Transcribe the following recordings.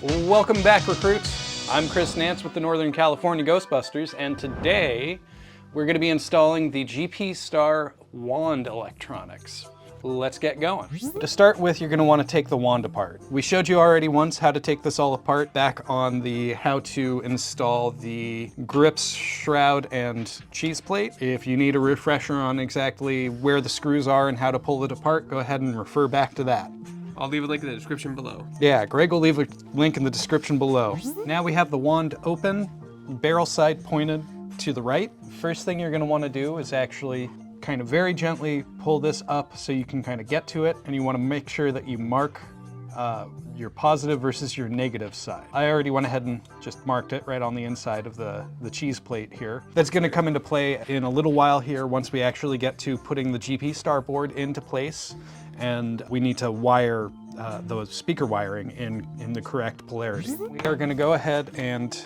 Welcome back, recruits. I'm Chris Nance with the Northern California Ghostbusters, and today we're going to be installing the GPStar wand electronics. Let's get going. To start with, you're going to want to take the wand apart. We showed you already once how to take this all apart back on the how to install the grips, shroud, and cheese plate. If you need a refresher on exactly where the screws are and how to pull it apart, go ahead and refer back to that. I'll leave a link in the description below. Yeah, Greg will leave a link in the description below. Now we have the wand open, barrel side pointed to the right. First thing you're going to want to do is actually kind of very gently pull this up so you can kind of get to it, and you want to make sure that you mark your positive versus your negative side. I already went ahead and just marked it right on the inside of the cheese plate here. That's going to come into play in a little while here once we actually get to putting the GPStar board into place, and we need to wire the speaker wiring in the correct polarity. We are going to go ahead and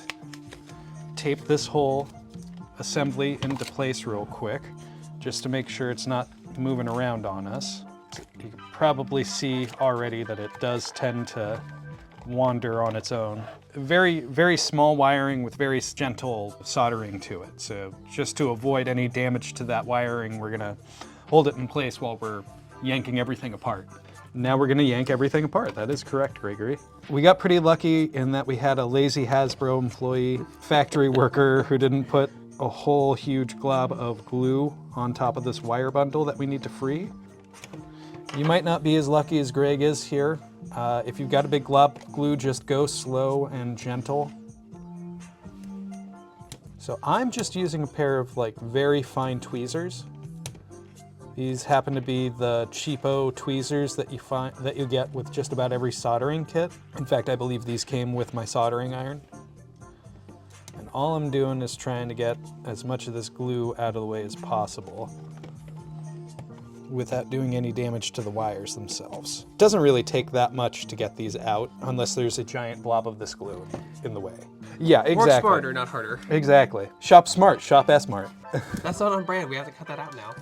tape this whole assembly into place real quick, just to make sure it's not moving around on us. You can probably see already that it does tend to wander on its own. Very, very small wiring with very gentle soldering to it. So just to avoid any damage to that wiring, we're gonna hold it in place while we're yanking everything apart. Now we're gonna yank everything apart. That is correct, Gregory. We got pretty lucky in that we had a lazy Hasbro employee, factory worker, who didn't put a whole huge glob of glue on top of this wire bundle that we need to free. You might not be as lucky as Greg is here. If you've got a big glob of glue, just go slow and gentle. So I'm just using a pair of like very fine tweezers. These happen to be the cheapo tweezers that you get with just about every soldering kit. In fact, I believe these came with my soldering iron. And all I'm doing is trying to get as much of this glue out of the way as possible without doing any damage to the wires themselves. It doesn't really take that much to get these out unless there's a giant blob of this glue in the way. Yeah, exactly. Work smarter, not harder. Exactly. Shop smart, shop S-Mart. That's not on brand. We have to cut that out now.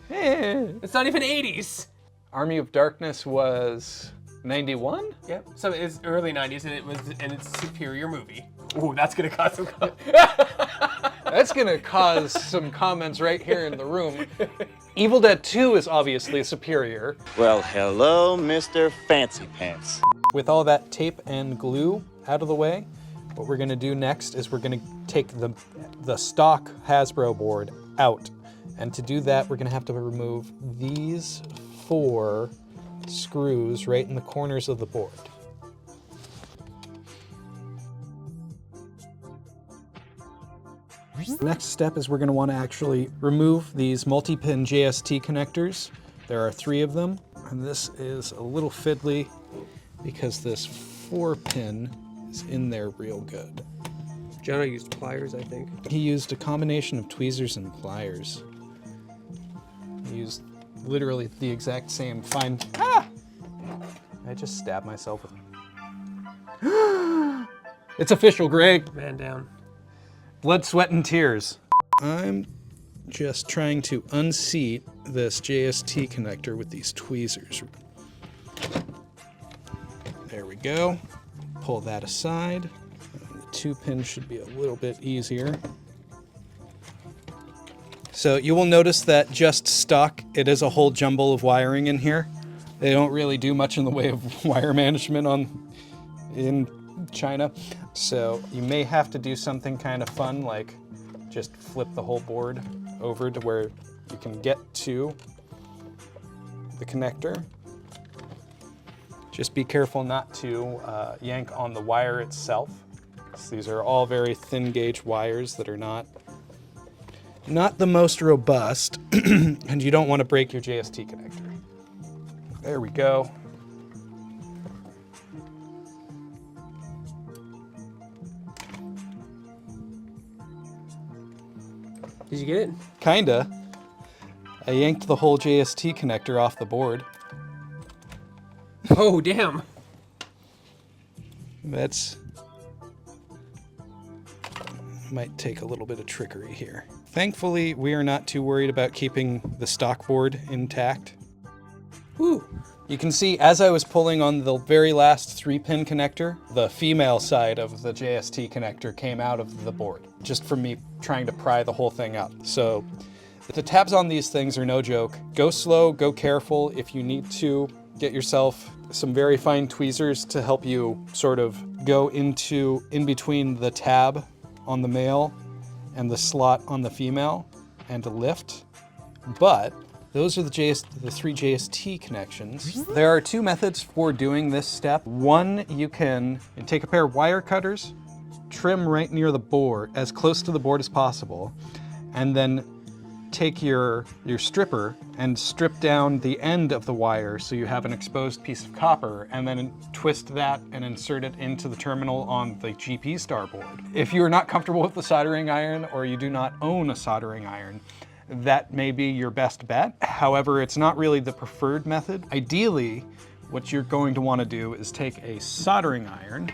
Hey. It's not even 80s. Army of Darkness was 91? Yep. So it's early 90s, and it's a superior movie. Ooh, that's gonna cause some. That's gonna cause some comments right here in the room. Evil Dead 2 is obviously superior. Well, hello, Mr. Fancy Pants. With all that tape and glue out of the way, what we're gonna do next is we're gonna take the stock Hasbro board out. And to do that, we're gonna have to remove these 4 screws right in the corners of the board. The next step is we're going to want to actually remove these multi-pin JST connectors. There are 3 of them, and this is a little fiddly because this 4-pin is in there real good. Jonah used pliers, I think. He used a combination of tweezers and pliers. He used literally the exact same fine... Ah! I just stabbed myself with... It's official, Greg. Man down. Blood, sweat, and tears. I'm just trying to unseat this JST connector with these tweezers. There we go. Pull that aside. The 2-pin should be a little bit easier. So you will notice that just stock, it is a whole jumble of wiring in here. They don't really do much in the way of wire management in China. So you may have to do something kind of fun, like just flip the whole board over to where you can get to the connector. Just be careful not to yank on the wire itself. So these are all very thin gauge wires that are not the most robust, and you don't want to break your JST connector. There we go. Did you get it? Kinda. I yanked the whole JST connector off the board. Oh, damn. That's... might take a little bit of trickery here. Thankfully, we are not too worried about keeping the stock board intact. Ooh. You can see as I was pulling on the very last 3-pin connector, the female side of the JST connector came out of the board, just from me trying to pry the whole thing up. So the tabs on these things are no joke. Go slow, go careful. If you need to, get yourself some very fine tweezers to help you sort of go in between the tab on the male and the slot on the female and to lift. But those are the 3 JST connections. There are 2 methods for doing this step. One, you can take a pair of wire cutters, trim right near the board, as close to the board as possible, and then take your stripper and strip down the end of the wire so you have an exposed piece of copper, and then twist that and insert it into the terminal on the GPStar board. If you are not comfortable with the soldering iron, or you do not own a soldering iron, that may be your best bet. However, it's not really the preferred method. Ideally, what you're going to want to do is take a soldering iron,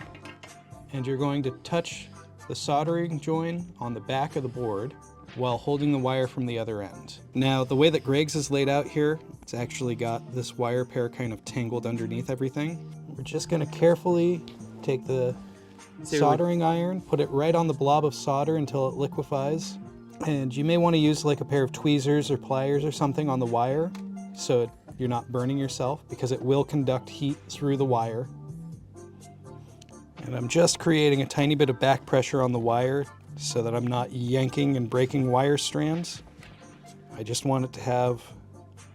and you're going to touch the soldering joint on the back of the board while holding the wire from the other end. Now, the way that Greg's is laid out here, it's actually got this wire pair kind of tangled underneath everything. We're just going to carefully take the soldering iron, put it right on the blob of solder until it liquefies. And you may want to use like a pair of tweezers or pliers or something on the wire so you're not burning yourself, because it will conduct heat through the wire. And I'm just creating a tiny bit of back pressure on the wire so that I'm not yanking and breaking wire strands. I just want it to have...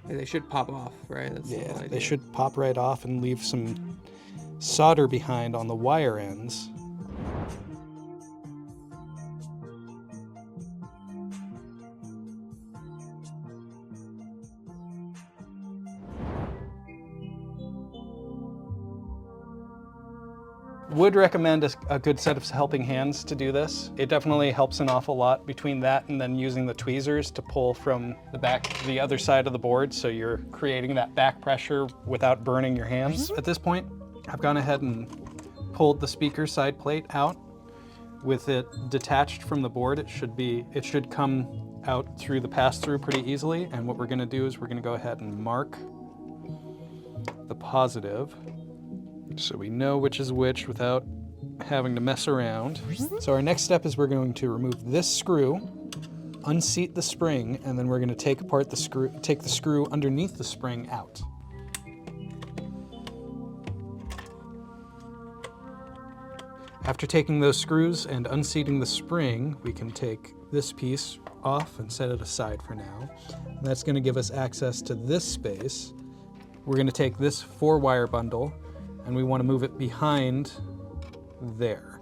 Yeah, they should pop off, right? That's the whole idea. They should pop right off and leave some solder behind on the wire ends. Would recommend a good set of helping hands to do this. It definitely helps an awful lot between that and then using the tweezers to pull from the back to the other side of the board, so you're creating that back pressure without burning your hands. At this point, I've gone ahead and pulled the speaker side plate out. With it detached from the board, it should come out through the pass-through pretty easily. And what we're going to do is we're going to go ahead and mark the positive, so we know which is which without having to mess around. So our next step is we're going to remove this screw, unseat the spring, and then we're going to take apart the screw, take the screw underneath the spring out. After taking those screws and unseating the spring, we can take this piece off and set it aside for now. And that's going to give us access to this space. We're going to take this 4-wire bundle, and we want to move it behind there.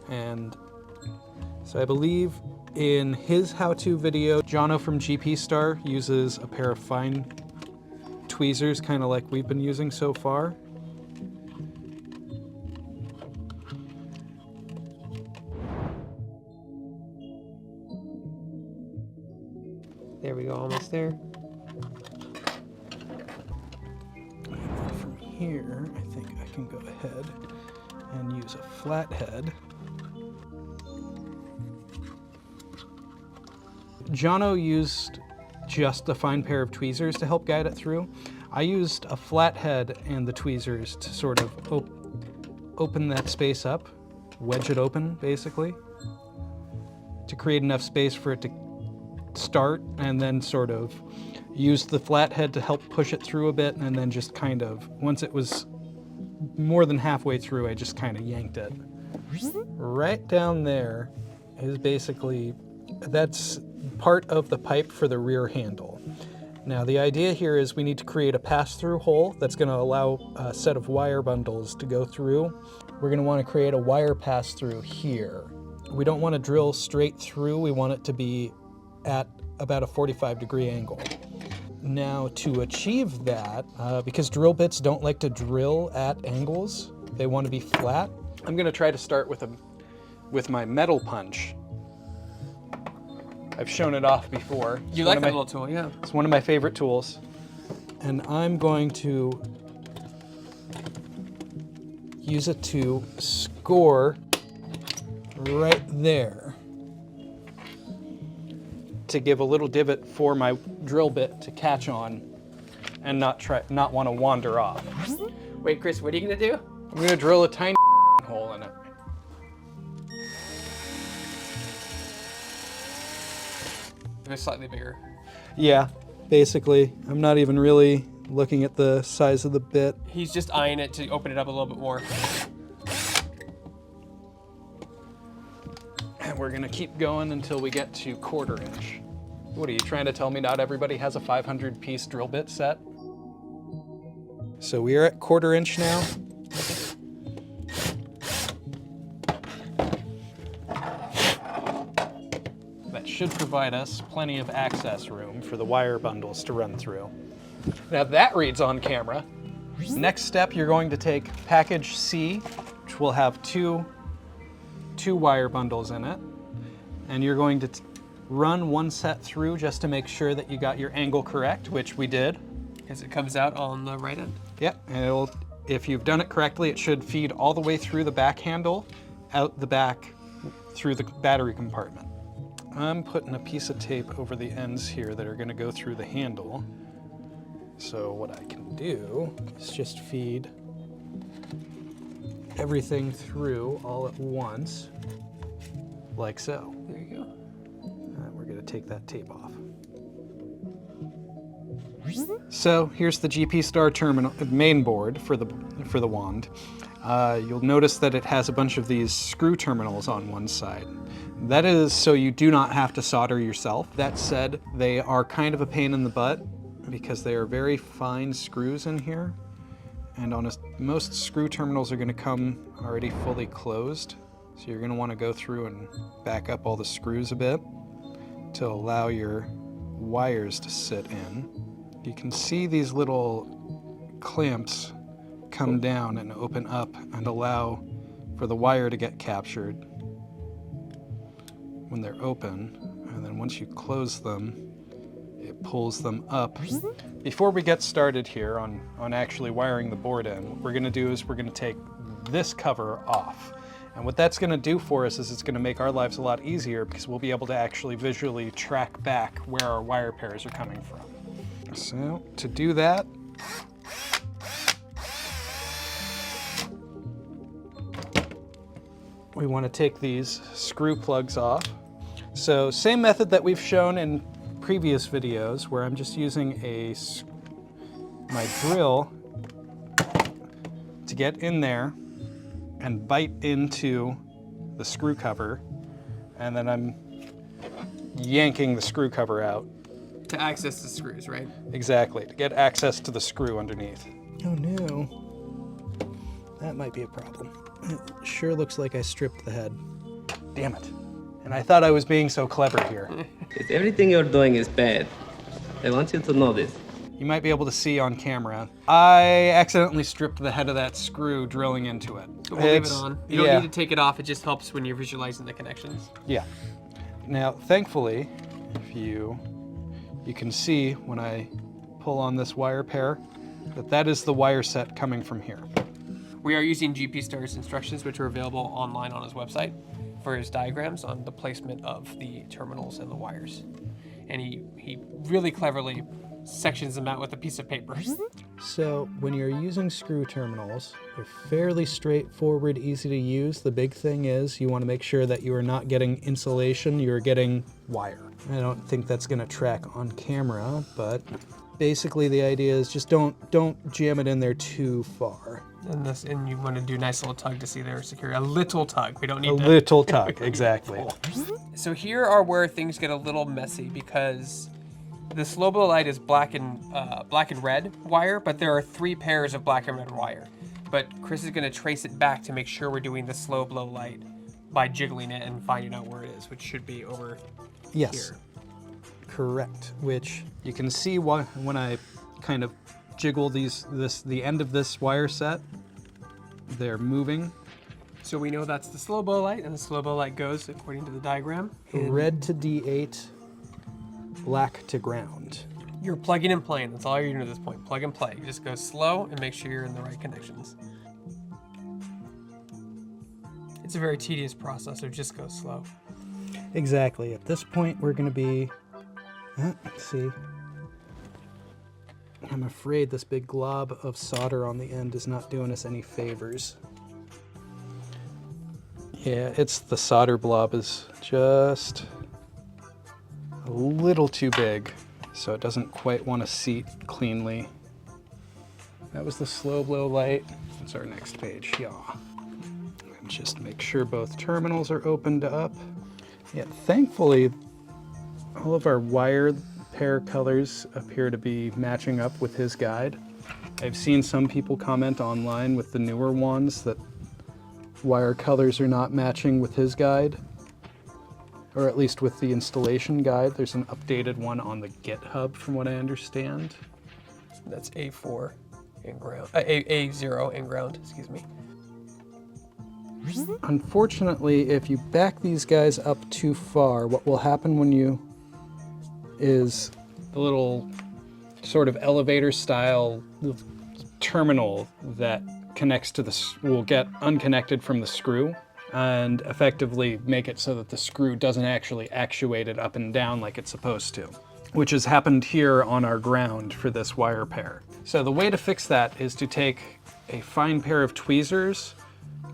And so I believe in his how-to video, Jono from GPStar uses a pair of fine tweezers, kind of like we've been using so far. There we go, almost there. From here, I think I can go ahead and use a flathead. Jono used just a fine pair of tweezers to help guide it through. I used a flathead and the tweezers to sort of open that space up, wedge it open basically, to create enough space for it to start, and then sort of use the flathead to help push it through a bit, and then just kind of, once it was more than halfway through, I just kind of yanked it. Right down there is basically, that's part of the pipe for the rear handle. Now the idea here is we need to create a pass-through hole that's going to allow a set of wire bundles to go through. We're going to want to create a wire pass-through here. We don't want to drill straight through, we want it to be at about a 45-degree angle. Now to achieve that, because drill bits don't like to drill at angles, they want to be flat, I'm going to try to start with my metal punch. I've shown it off before. You like that little tool, yeah. It's one of my favorite tools. And I'm going to use it to score right there to give a little divot for my drill bit to catch on and not want to wander off. Wait, Chris, what are you gonna do? I'm gonna drill a tiny hole in it. They're slightly bigger. Yeah, basically. I'm not even really looking at the size of the bit. He's just eyeing it to open it up a little bit more. And we're gonna keep going until we get to 1/4 inch. What are you trying to tell me not everybody has a 500 piece drill bit set? So we are at 1/4 inch now. That should provide us plenty of access room for the wire bundles to run through. Now that reads on camera. Next step, you're going to take package C, which will have two wire bundles in it, and you're going to run one set through just to make sure that you got your angle correct, which we did. As it comes out on the right end. Yep, and if you've done it correctly, it should feed all the way through the back handle, out the back, through the battery compartment. I'm putting a piece of tape over the ends here that are gonna go through the handle. So what I can do is just feed everything through all at once, like so. There you go. And we're gonna take that tape off. So here's the GPStar terminal main board for the wand. You'll notice that it has a bunch of these screw terminals on one side. That is so you do not have to solder yourself. That said, they are kind of a pain in the butt because they are very fine screws in here. And most screw terminals are going to come already fully closed. So you're going to want to go through and back up all the screws a bit to allow your wires to sit in. You can see these little clamps come down and open up and allow for the wire to get captured when they're open. And then once you close them, it pulls them up. Before we get started here on actually wiring the board in, what we're gonna do is we're gonna take this cover off. And what that's gonna do for us is it's gonna make our lives a lot easier because we'll be able to actually visually track back where our wire pairs are coming from. So to do that, we want to take these screw plugs off. So same method that we've shown in previous videos where I'm just using my drill to get in there and bite into the screw cover, and then I'm yanking the screw cover out. To access the screws, right? Exactly, to get access to the screw underneath. Oh no, that might be a problem. It sure looks like I stripped the head. Damn it. And I thought I was being so clever here. Everything you're doing is bad. I want you to know this. You might be able to see on camera. I accidentally stripped the head of that screw drilling into it. We'll leave it on. You don't need to take it off, it just helps when you're visualizing the connections. Yeah. Now, thankfully, if you can see when I pull on this wire pair, that is the wire set coming from here. We are using GPStar's instructions, which are available online on his website, for his diagrams on the placement of the terminals and the wires. And he really cleverly sections them out with a piece of paper. So when you're using screw terminals, they're fairly straightforward, easy to use. The big thing is you want to make sure that you are not getting insulation, you're getting wire. I don't think that's going to track on camera, but basically the idea is just don't jam it in there too far. And you want to do a nice little tug to see they're secure. A little tug. We don't need a little tug, exactly. So here are where things get a little messy because the slow blow light is black and red wire, but there are 3 pairs of black and red wire. But Chris is going to trace it back to make sure we're doing the slow blow light by jiggling it and finding out where it is, which should be over here. Correct. Which you can see when I kind of jiggle the end of this wire set, they're moving. So we know that's the slow blow light, and the slow blow light goes according to the diagram. Red to D8, black to ground. You're plugging and playing. That's all you're doing at this point. Plug and play. You just go slow and make sure you're in the right connections. It's a very tedious process, so just go slow. Exactly. At this point, we're going to be, let's see. I'm afraid this big glob of solder on the end is not doing us any favors. Yeah, it's the solder blob is just a little too big, so it doesn't quite want to seat cleanly. That was the slow blow light. That's our next page, yeah. And just make sure both terminals are opened up. Yeah, thankfully, all of our wire pair colors appear to be matching up with his guide. I've seen some people comment online with the newer ones that wire colors are not matching with his guide, or at least with the installation guide. There's an updated one on the GitHub from what I understand. That's A4 in ground, A0 in ground, excuse me. Unfortunately, if you back these guys up too far, what will happen when you is the little sort of elevator style terminal that connects to the will get unconnected from the screw and effectively make it so that the screw doesn't actually actuate it up and down like it's supposed to, which has happened here on our ground for this wire pair. So the way to fix that is to take a fine pair of tweezers,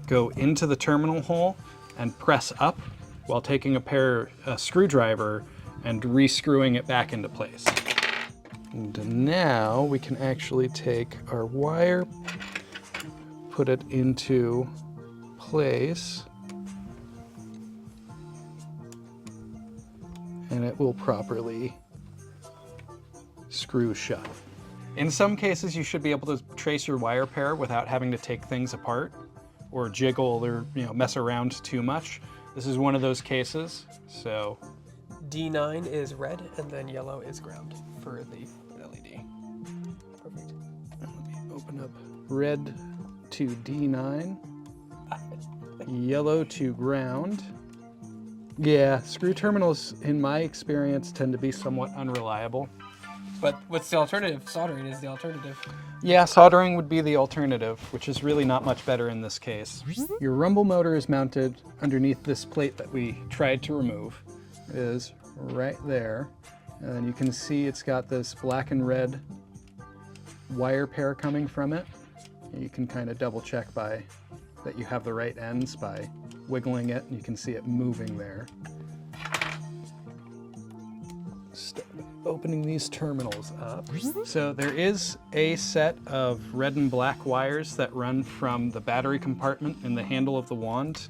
go into the terminal hole and press up while taking a screwdriver and re-screwing it back into place. And now we can actually take our wire, put it into place, and it will properly screw shut. In some cases, you should be able to trace your wire pair without having to take things apart or jiggle or mess around too much. This is one of those cases, so. D9 is red and then yellow is ground for the LED. Perfect. Let me open up red to D9, yellow to ground. Yeah, screw terminals, in my experience, tend to be somewhat unreliable. But what's the alternative? Soldering is the alternative. Yeah, soldering would be the alternative, which is really not much better in this case. Your rumble motor is mounted underneath this plate that we tried to remove. It is right there. And you can see it's got this black and red wire pair coming from it. You can kind of double check by that you have the right ends by wiggling it, and you can see it moving there. Start opening these terminals up. So there is a set of red and black wires that run from the battery compartment in the handle of the wand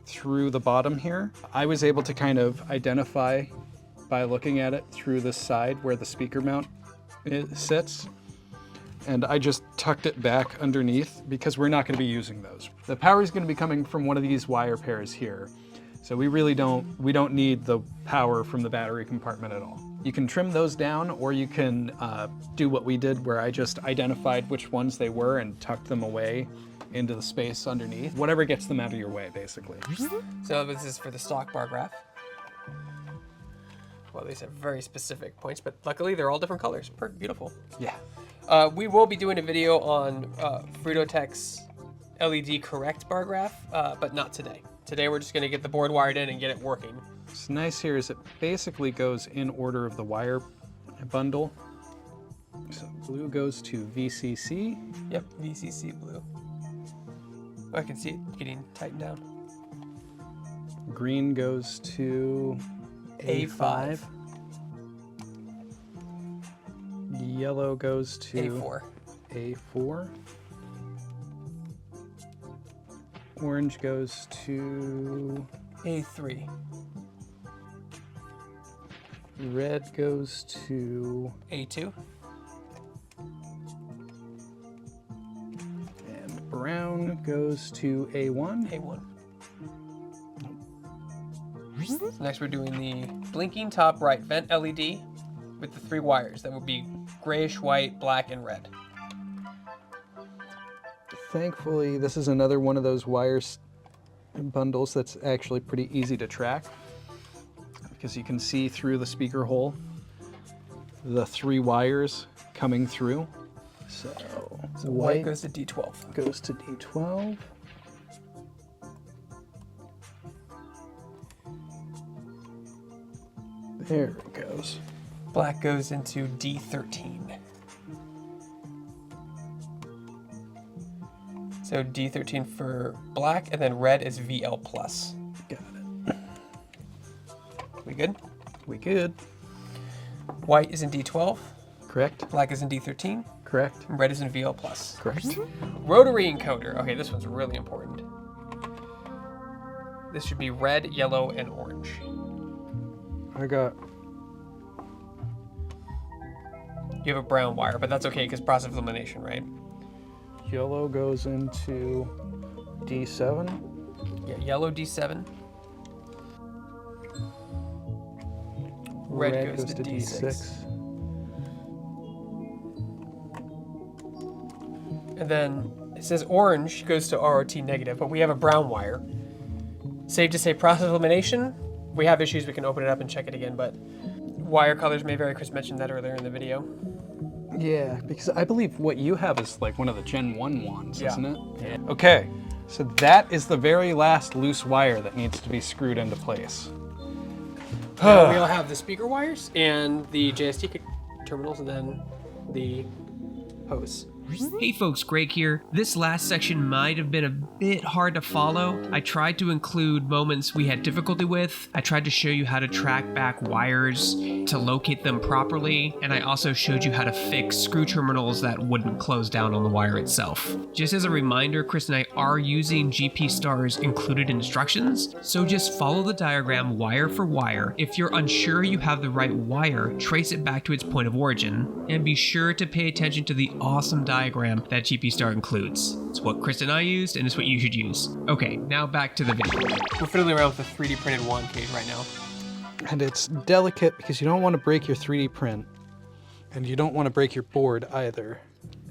through the bottom here. I was able to kind of identify by looking at it through the side where the speaker mount sits. And I just tucked it back underneath because we're not going to be using those. The power is going to be coming from one of these wire pairs here. So we don't need the power from the battery compartment at all. You can trim those down, or you can do what we did where I just identified which ones they were and tucked them away into the space underneath. Whatever gets them out of your way, basically. So this is for the stock bar graph. Well, these have very specific points, but luckily they're all different colors. Beautiful. Yeah. We will be doing a video on Frutotech's LED correct bar graph, but not today. Today we're just going to get the board wired in and get it working. What's nice here is it basically goes in order of the wire bundle. So blue goes to VCC. Yep, VCC blue. Oh, I can see it getting tightened down. Green goes to A5. Yellow goes to A4. A4. Orange goes to A3. Red goes to A2. And brown goes to A1. A1. So next we're doing the blinking top right vent LED with the 3 wires. That would be grayish, white, black, and red. Thankfully, this is another one of those wires bundles that's actually pretty easy to track because you can see through the speaker hole the 3 wires coming through. So white goes to D12. Goes to D12. There it goes. Black goes into D13. So D13 for black, and then red is VL+. Got it. We good? We good. White is in D12, Correct? black is in D13, Correct. and red is in VL+. Correct. Rotary encoder. Okay, this one's really important. This should be red, yellow, and orange. I got... You have a brown wire, but that's okay because process of elimination, right? Yellow goes into D7. Yeah, yellow D7. Red goes to D6. And then it says orange goes to ROT negative, but we have a brown wire. Safe to say process of elimination. If we have issues, we can open it up and check it again, but wire colors may vary. Chris mentioned that earlier in the video. Yeah, because I believe what you have is like one of the Gen 1 wands, Yeah. isn't it? Yeah. Okay, so that is the very last loose wire that needs to be screwed into place. Now we all have the speaker wires and the JST terminals and then the hose. Hey folks, Greg here. This last section might have been a bit hard to follow. I tried to include moments we had difficulty with. I tried to show you how to track back wires to locate them properly, and I also showed you how to fix screw terminals that wouldn't close down on the wire itself. Just as a reminder, Chris and I are using GPStar's included instructions, so just follow the diagram wire for wire. If you're unsure you have the right wire, trace it back to its point of origin, and be sure to pay attention to the awesome diagram that GPStar includes. It's what Chris and I used, and it's what you should use. Okay, now back to the video. We're fiddling around with the 3D printed wand cage right now. And it's delicate because you don't want to break your 3D print, and you don't want to break your board either.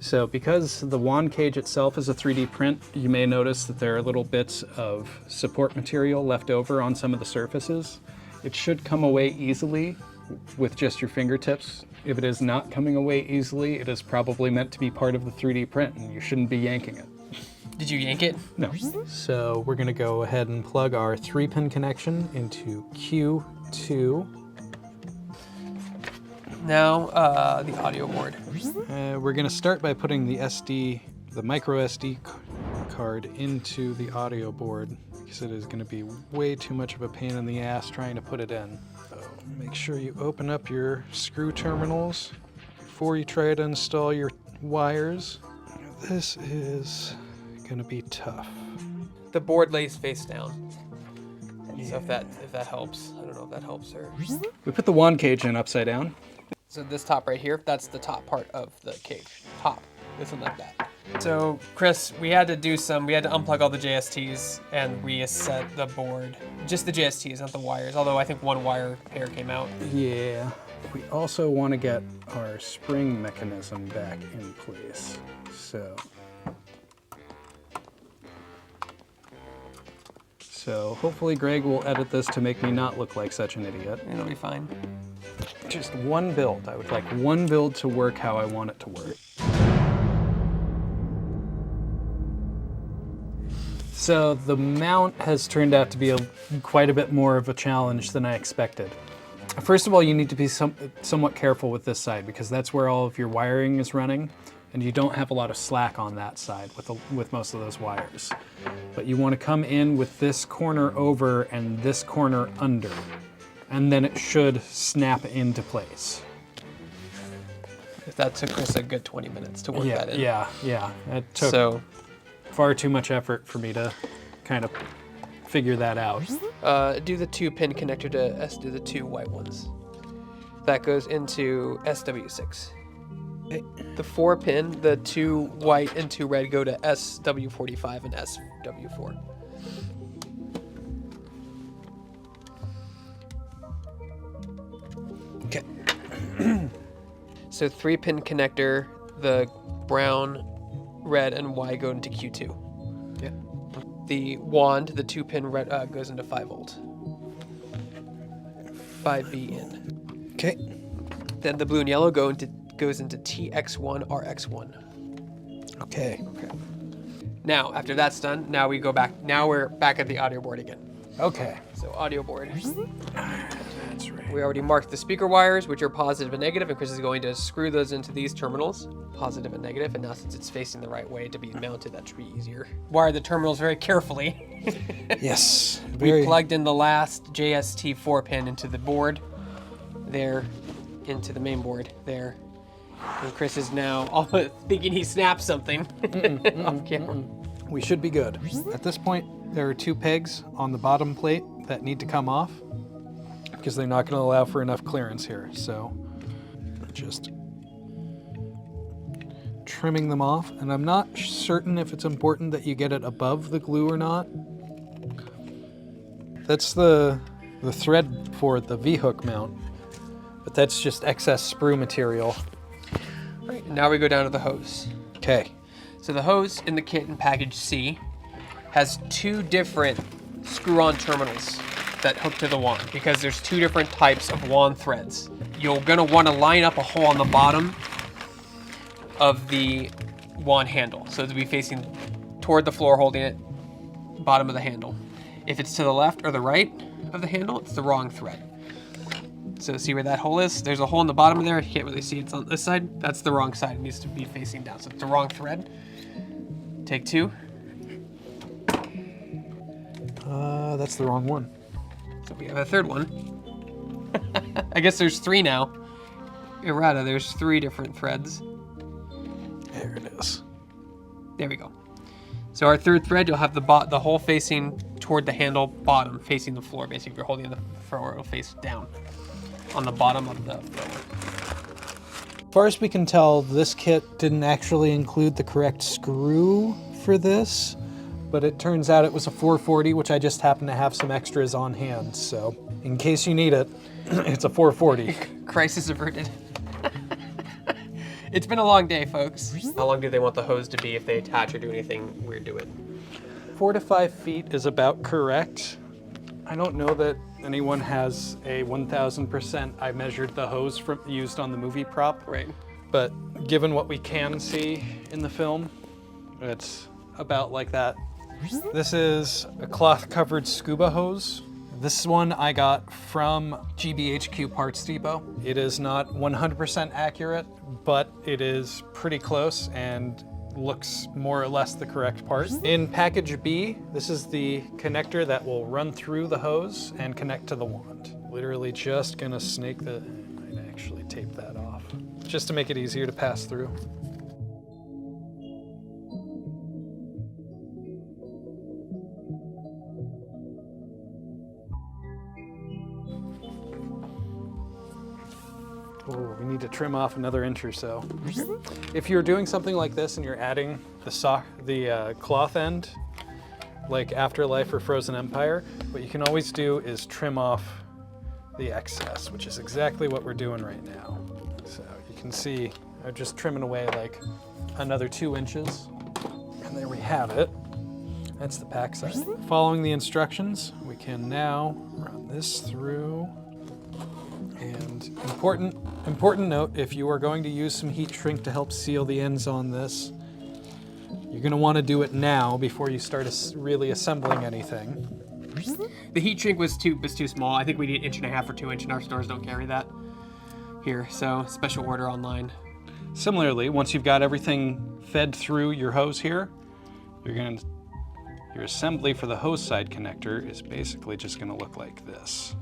So because the wand cage itself is a 3D print, you may notice that there are little bits of support material left over on some of the surfaces. It should come away easily with just your fingertips. If it is not coming away easily, it is probably meant to be part of the 3D print, and you shouldn't be yanking it. Did you yank it? No. So we're gonna go ahead and plug our 3-pin connection into Q2. Now, the audio board. We're gonna start by putting the micro SD card into the audio board because it is gonna be way too much of a pain in the ass trying to put it in. So make sure you open up your screw terminals before you try to install your wires. This is gonna be tough. The board lays face down. So if that helps. I don't know if that helps or... We put the wand cage in upside down. So this top right here, that's the top part of the cage. Top. This one like that. So Chris, we had to unplug all the JSTs and reset the board. Just the JSTs, not the wires, although I think one wire pair came out. Yeah. We also want to get our spring mechanism back in place. So hopefully Greg will edit this to make me not look like such an idiot. It'll be fine. Just one build. I would like one build to work how I want it to work. So the mount has turned out to be quite a bit more of a challenge than I expected. First of all, you need to be somewhat careful with this side because that's where all of your wiring is running, and you don't have a lot of slack on that side with most of those wires. But you want to come in with this corner over and this corner under, and then it should snap into place. That took us a good 20 minutes to work that in. Yeah. It took far too much effort for me to kind of figure that out. Do the 2-pin connector to do the 2 white ones. That goes into SW6. Okay. The 4-pin, the 2 white and 2 red go to SW45 and SW4. Okay. So 3-pin connector, the brown, red, and Y go into Q2. Yeah. The wand, the 2-pin red, goes into 5V. 5V in. Okay. Then the blue and yellow goes into TX1, RX1. Okay. Now, after that's done, now we go back. Now we're back at the audio board again. Okay. So audio board. That's right. We already marked the speaker wires, which are positive and negative, and Chris is going to screw those into these terminals, positive and negative, and now since it's facing the right way to be mounted, that should be easier. Wire the terminals very carefully. Yes. We plugged in the last JST4 pin into the board, there, into the main board, there. And Chris is now thinking he snapped something off camera. We should be good. At this point, there are 2 pegs on the bottom plate that need to come off because they're not going to allow for enough clearance here. So just trimming them off. And I'm not certain if it's important that you get it above the glue or not. That's the thread for the V-hook mount, but that's just excess sprue material. Right, now we go down to the hose. Okay. So the hose in the kit in package C has 2 different screw-on terminals that hook to the wand because there's 2 different types of wand threads. You're gonna wanna line up a hole on the bottom of the wand handle. So it'll be facing toward the floor, holding it, bottom of the handle. If it's to the left or the right of the handle, it's the wrong thread. So see where that hole is? There's a hole in the bottom of there. You can't really see it's on this side. That's the wrong side. It needs to be facing down. So it's the wrong thread. Take 2. That's the wrong one. So we have a third one. I guess there's 3 now. Errata, there's 3 different threads. There it is. There we go. So our third thread, you'll have the hole facing toward the handle, bottom, facing the floor. Basically, if you're holding the thrower, it'll face down on the bottom of the thrower. As far as we can tell, this kit didn't actually include the correct screw for this, but it turns out it was a 440, which I just happen to have some extras on hand. So in case you need it, it's a 440. Crisis averted. It's been a long day, folks. How long do they want the hose to be if they attach or do anything weird to it? 4 to 5 feet is about correct. I don't know that anyone has a 1000% I measured the hose used on the movie prop. Right. But given what we can see in the film, it's about like that. This is a cloth-covered scuba hose. This one I got from GBHQ Parts Depot. It is not 100% accurate, but it is pretty close and looks more or less the correct part. In package B, this is the connector that will run through the hose and connect to the wand. Literally just gonna snake I might actually tape that off, just to make it easier to pass through. Oh, we need to trim off another inch or so. If you're doing something like this and you're adding the cloth end, like Afterlife or Frozen Empire, what you can always do is trim off the excess, which is exactly what we're doing right now. So you can see I'm just trimming away like another 2 inches, and there we have it. That's the pack size. Following the instructions, we can now run this through. And important note, if you are going to use some heat shrink to help seal the ends on this, you're going to want to do it now before you start really assembling anything. The heat shrink was too small. I think we need 1.5 inches or 2 inches, and our stores don't carry that here. So special order online. Similarly, once you've got everything fed through your hose here, your assembly for the hose side connector is basically just going to look like this.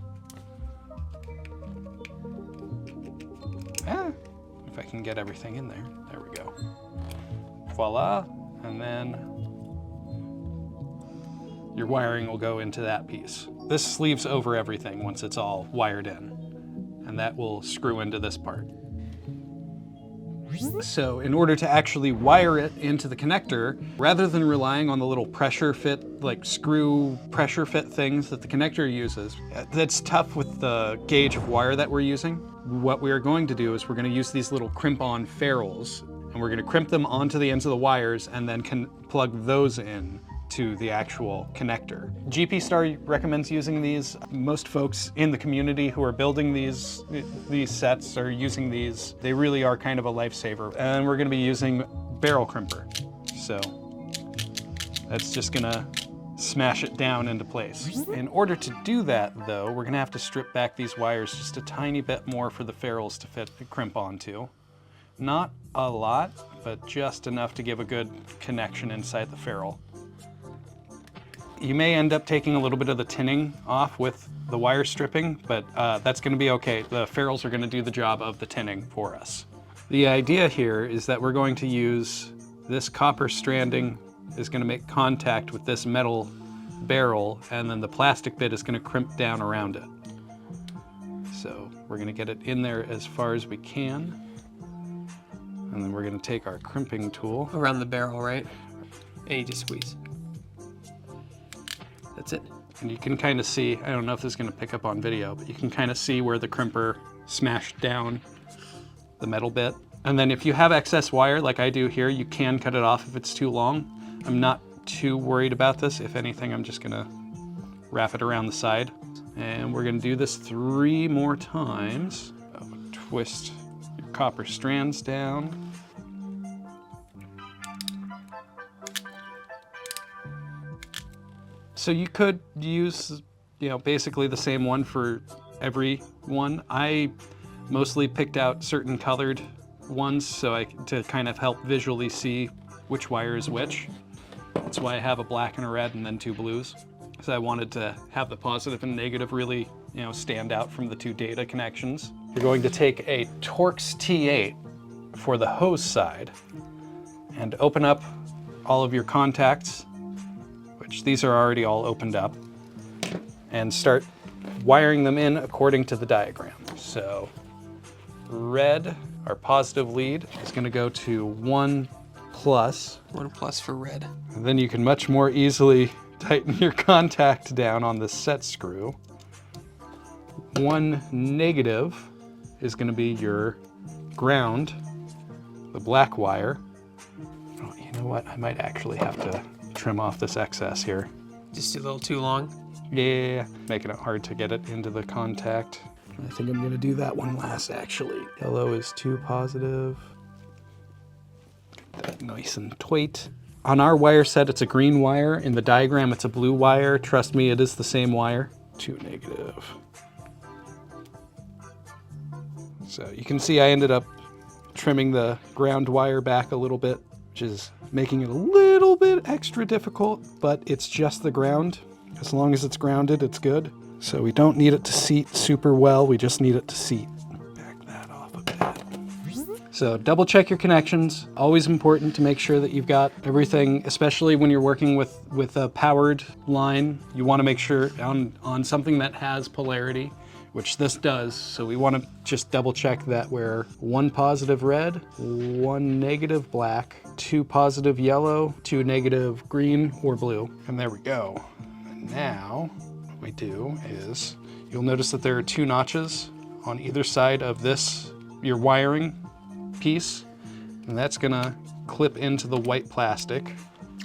If I can get everything in there. There we go. Voila. And then your wiring will go into that piece. This sleeves over everything once it's all wired in. And that will screw into this part. So in order to actually wire it into the connector, rather than relying on the little pressure fit, like screw pressure fit things that the connector uses, that's tough with the gauge of wire that we're using. What we are going to do is we're going to use these little crimp-on ferrules, and we're going to crimp them onto the ends of the wires and then plug those in to the actual connector. GPStar recommends using these. Most folks in the community who are building these sets are using these. They really are kind of a lifesaver. And we're going to be using barrel crimper. So that's just going to smash it down into place. In order to do that though, we're gonna have to strip back these wires just a tiny bit more for the ferrules to crimp onto. Not a lot, but just enough to give a good connection inside the ferrule. You may end up taking a little bit of the tinning off with the wire stripping, but that's gonna be okay. The ferrules are gonna do the job of the tinning for us. The idea here is that we're going to use this copper stranding is gonna make contact with this metal barrel, and then the plastic bit is gonna crimp down around it. So we're gonna get it in there as far as we can. And then we're gonna take our crimping tool. Around the barrel, right? And you just squeeze. That's it. And you can kind of see, I don't know if this is gonna pick up on video, but you can kind of see where the crimper smashed down the metal bit. And then if you have excess wire, like I do here, you can cut it off if it's too long. I'm not too worried about this. If anything, I'm just gonna wrap it around the side. And we're gonna do this 3 more times. Twist your copper strands down. So you could use, basically the same one for every one. I mostly picked out certain colored ones to kind of help visually see which wire is which. That's why I have a black and a red and then 2 blues. So I wanted to have the positive and negative really, stand out from the 2 data connections. You're going to take a Torx T8 for the hose side and open up all of your contacts, which these are already all opened up, and start wiring them in according to the diagram. So red, our positive lead, is going to go to 1+. 1+ for red. And then you can much more easily tighten your contact down on the set screw. 1- is going to be your ground, the black wire. Oh, you know what? I might actually have to trim off this excess here. Just a little too long. Yeah, making it hard to get it into the contact. I think I'm going to do that one last, actually. Yellow is 2 positive. Get that nice and tight. On our wire set, it's a green wire. In the diagram, it's a blue wire. Trust me, it is the same wire. 2-. So you can see I ended up trimming the ground wire back a little bit, which is making it a little bit extra difficult, but it's just the ground. As long as it's grounded, it's good. So we don't need it to seat super well, we just need it to seat. Back that off a bit. So double check your connections. Always important to make sure that you've got everything, especially when you're working with a powered line. You want to make sure on something that has polarity, which this does. So we want to just double check that we're 1 positive red, 1 negative black, 2 positive yellow, 2 negative green or blue. And there we go. And now what we do is, you'll notice that there are 2 notches on either side of this, your wiring piece, and that's gonna clip into the white plastic.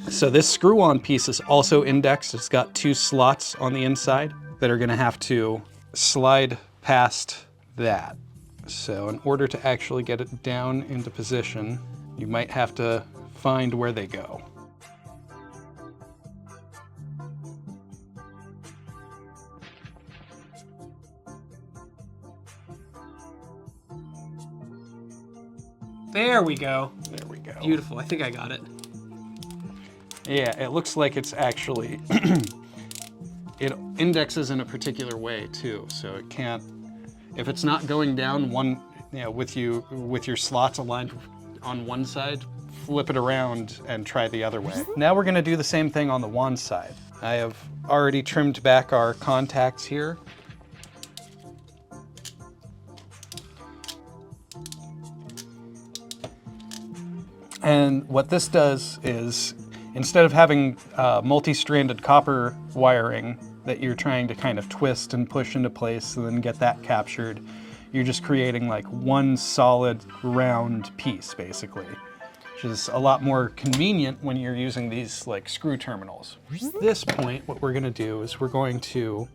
So this screw-on piece is also indexed. It's got 2 slots on the inside that are gonna have to slide past that. So in order to actually get it down into position, you might have to find where they go. There we go. There we go. Beautiful. I think I got it. Yeah, it looks like it's actually, it indexes in a particular way too, so it can't, if it's not going down one, with your slots aligned on one side, flip it around and try the other way. Now we're gonna do the same thing on the wand side. I have already trimmed back our contacts here. And what this does is, instead of having multi-stranded copper wiring that you're trying to kind of twist and push into place and then get that captured, you're just creating like one solid round piece basically, which is a lot more convenient when you're using these like screw terminals. At this point, what we're gonna do is we're going to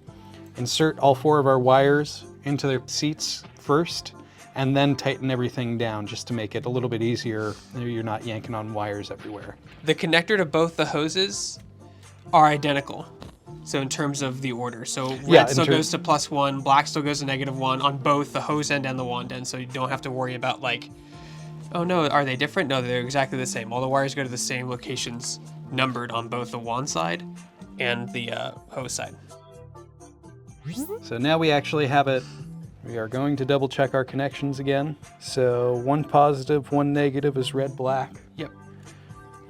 insert all 4 of our wires into their seats first, and then tighten everything down just to make it a little bit easier. You're not yanking on wires everywhere. The connector to both the hoses are identical. So in terms of the order, so red Yeah, still goes to +1, black still goes to -1 on both the hose end and the wand end, so you don't have to worry about like, oh no, are they different? No, they're exactly the same. All the wires go to the same locations, numbered on both the wand side and the hose side. So now we actually have it. We are going to double check our connections again. So 1 positive, 1 negative is red, black. Yep.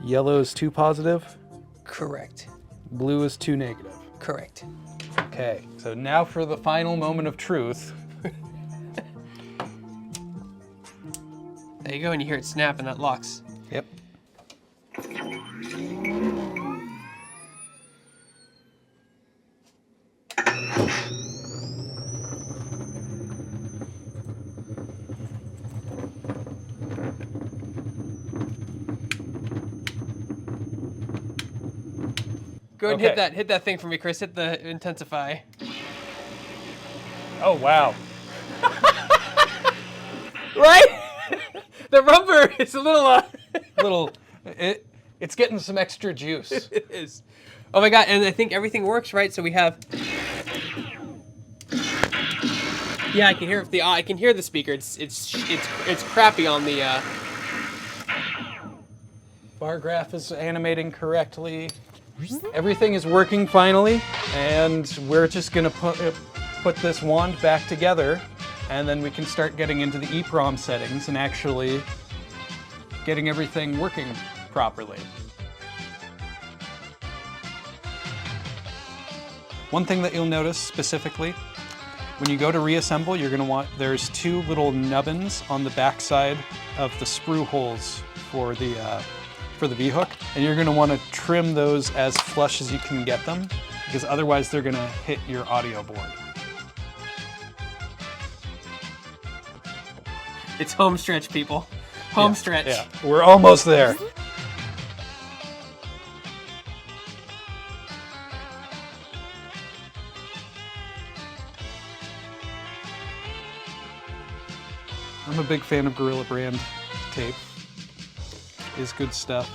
Yellow is 2 positive. Correct. Blue is 2 negative. Correct. Okay, so now for the final moment of truth. There you go, and you hear it snap, and that locks. Yep. Go ahead and Okay. hit that thing for me, Chris. Hit the intensify. Oh, wow. Right? The rubber is a little. It's getting some extra juice. It is. Oh my god! And I think everything works, right? So we have. Yeah, I can hear I can hear the speaker. It's crappy on the. Bar graph is animating correctly. Everything is working finally, and we're just gonna put this wand back together, and then we can start getting into the EEPROM settings and actually getting everything working properly. One thing that you'll notice specifically, when you go to reassemble, you're gonna want, there's 2 little nubbins on the back side of the sprue holes for the V-hook, and you're gonna wanna trim those as flush as you can get them, because otherwise they're gonna hit your audio board. It's home stretch, people. Home stretch. Yeah, we're almost there. I'm a big fan of Gorilla Brand tape. Is good stuff.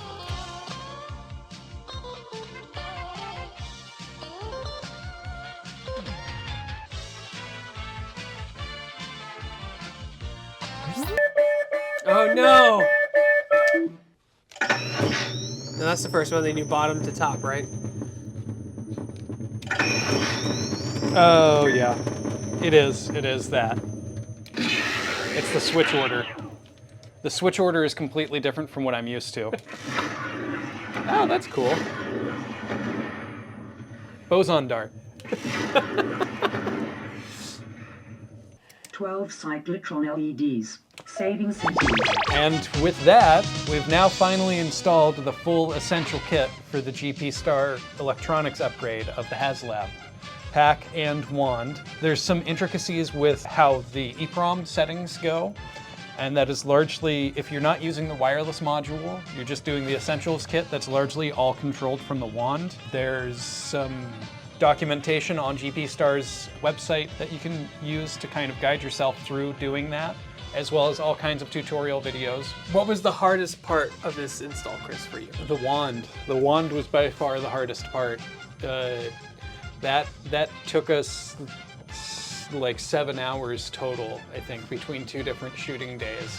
Oh no! No, that's the first one. They knew bottom to top, right? Oh yeah, it is that. It's the switch order. The switch order is completely different from what I'm used to. Oh, that's cool. Boson dart. 12 cyclotron LEDs. Saving settings. And with that, we've now finally installed the full essential kit for the GPStar electronics upgrade of the HasLab pack and wand. There's some intricacies with how the EEPROM settings go, and that is largely, if you're not using the wireless module, you're just doing the essentials kit, that's largely all controlled from the wand. There's some documentation on GPStar's website that you can use to kind of guide yourself through doing that, as well as all kinds of tutorial videos. What was the hardest part of this install, Chris, for you? The wand. The wand was by far the hardest part. That took us like 7 hours total, I think, between 2 different shooting days.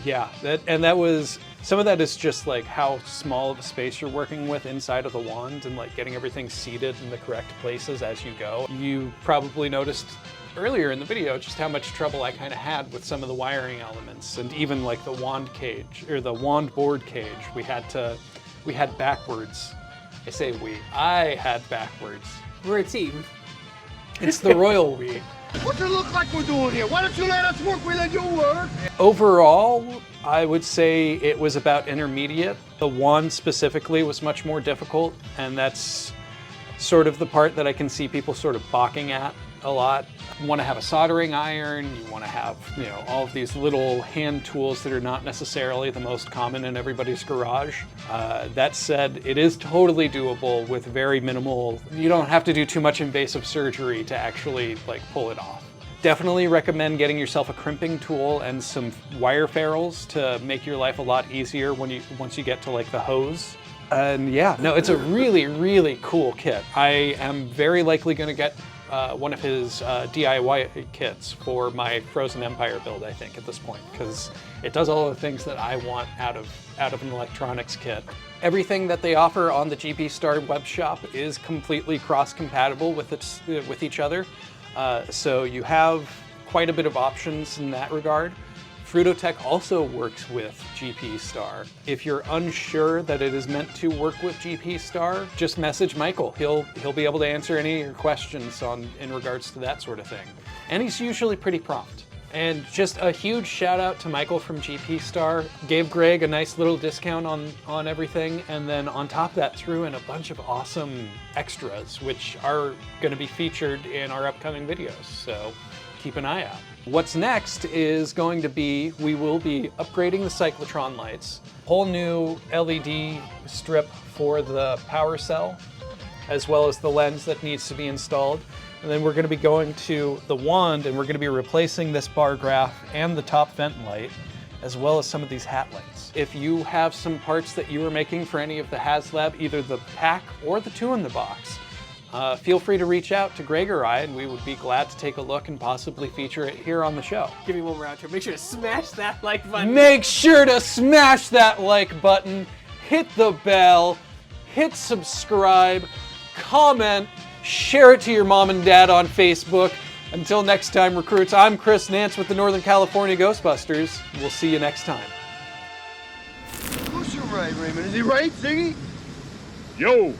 Yeah, that was, some of that is just like how small of a space you're working with inside of the wand and like getting everything seated in the correct places as you go. You probably noticed earlier in the video just how much trouble I kind of had with some of the wiring elements, and even like the wand cage, or the wand board cage, we had backwards. I had backwards. We're a team. It's the royal we. What's it look like we're doing here? Why don't you let us work? We let you work. Overall, I would say it was about intermediate. The wand specifically was much more difficult, and that's sort of the part that I can see people sort of balking at a lot. You want to have a soldering iron, you want to have, you know, all of these little hand tools that are not necessarily the most common in everybody's garage. That said, it is totally doable with very minimal, you don't have to do too much invasive surgery to actually like pull it off. Definitely recommend getting yourself a crimping tool and some wire ferrules to make your life a lot easier once you get to like the hose. And yeah, no, it's a really, really cool kit. I am very likely going to get one of his DIY kits for my Frozen Empire build, I think, at this point, because it does all the things that I want out of an electronics kit. Everything that they offer on the GPStar web shop is completely cross-compatible with each other, so you have quite a bit of options in that regard. Frutotech also works with GPStar. If you're unsure that it is meant to work with GPStar, just message Michael. He'll be able to answer any of your questions in regards to that sort of thing. And he's usually pretty prompt. And just a huge shout out to Michael from GPStar. Gave Greg a nice little discount on everything, and then on top of that threw in a bunch of awesome extras, which are gonna be featured in our upcoming videos, so keep an eye out. What's next is going to be, we will be upgrading the cyclotron lights, whole new LED strip for the power cell, as well as the lens that needs to be installed. And then we're going to be going to the wand, and we're going to be replacing this bar graph and the top vent light, as well as some of these hat lights. If you have some parts that you are making for any of the HasLab, either the pack or the 2-in-the-box, feel free to reach out to Greg or I, and we would be glad to take a look and possibly feature it here on the show. Give me one more outro. Make sure to smash that like button. Make sure to smash that like button, hit the bell, hit subscribe, comment, share it to your mom and dad on Facebook. Until next time, recruits, I'm Chris Nance with the Northern California Ghostbusters. We'll see you next time. Who's your right, Raymond? Is he right, Ziggy? Yo,